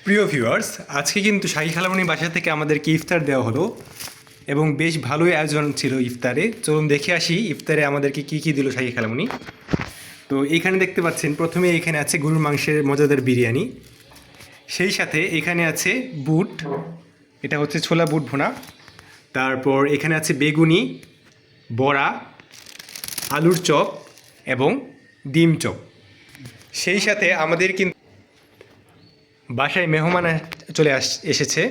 প্রিয় ভিউয়ার্স, আজকে কিন্তু শাহী খালামণির বাসা থেকে আমাদেরকে ইফতার দেওয়া হলো এবং বেশ ভালোই আয়োজন ছিল ইফতারে। চলুন দেখে আসি ইফতারে আমাদেরকে কী কী দিল শাহী খালামণি। তো এইখানে দেখতে পাচ্ছেন, প্রথমে এখানে আছে গরুর মাংসের মজাদার বিরিয়ানি, সেই সাথে এখানে আছে বুট, এটা হচ্ছে ছোলা বুট ভুনা। তারপর এখানে আছে বেগুনি, বড়া, আলুর চপ এবং ডিম চপ। সেই সাথে আমাদের কিন্তু বাসায় মেহমান এসেছে।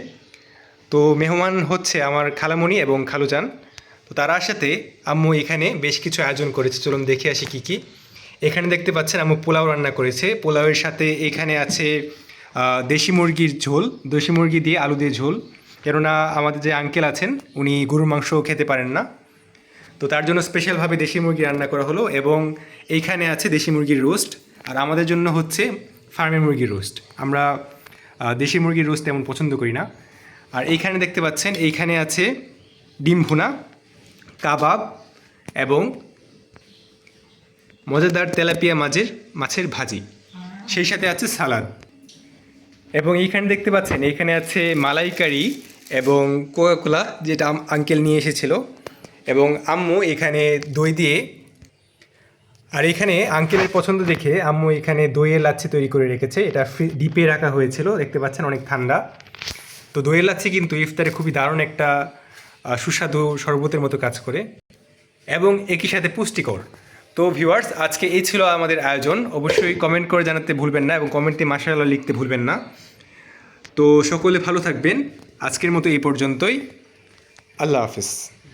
তো মেহমান হচ্ছে আমার খালামণি এবং খালুজান। তো তার সাথে আম্মু এখানে বেশ কিছু আয়োজন করেছে, চলুন দেখে আসি কী কী। এখানে দেখতে পাচ্ছেন আম্মু পোলাও রান্না করেছে। পোলাওয়ের সাথে এখানে আছে দেশি মুরগির ঝোল, দেশি মুরগি দিয়ে আলু দিয়ে ঝোল, কেননা আমাদের যে আঙ্কেল আছেন উনি গরুর মাংস খেতে পারেন না, তো তার জন্য স্পেশালভাবে দেশি মুরগি রান্না করা হলো। এবং এইখানে আছে দেশি মুরগির রোস্ট, আর আমাদের জন্য হচ্ছে ফার্মের মুরগির রোস্ট। আমরা দেশি মুরগির রোস্ট তেমন পছন্দ করি না। আর এইখানে দেখতে পাচ্ছেন এইখানে আছে ডিম ভুনা, কাবাব এবং মজাদার তেলাপিয়া মাছের ভাজি, সেই সাথে আছে সালাদ। এবং এইখানে দেখতে পাচ্ছেন এইখানে আছে মালাইকারি এবং কোকা-কোলা, যেটা আঙ্কেল নিয়ে এসেছিল, এবং আম্মু এখানে দই দিয়ে। আর এখানে আঙ্কেলের পছন্দ দেখে আম্মু এখানে দইয়ের লাচ্ছি তৈরি করে রেখেছে। এটা ডিপে রাখা হয়েছিল, দেখতে পাচ্ছেন অনেক ঠান্ডা। তো দইয়ের লাচ্ছি কিন্তু ইফতারে খুবই দারুণ একটা সুস্বাদু শরবতের মতো কাজ করে এবং একই সাথে পুষ্টিকর। তো ভিউয়ার্স, আজকে এই ছিল আমাদের আয়োজন। অবশ্যই কমেন্ট করে জানাতে ভুলবেন না এবং কমেন্টে মাশাআল্লাহ লিখতে ভুলবেন না। তো সকলে ভালো থাকবেন। আজকের মতো এই পর্যন্তই। আল্লাহ হাফেজ।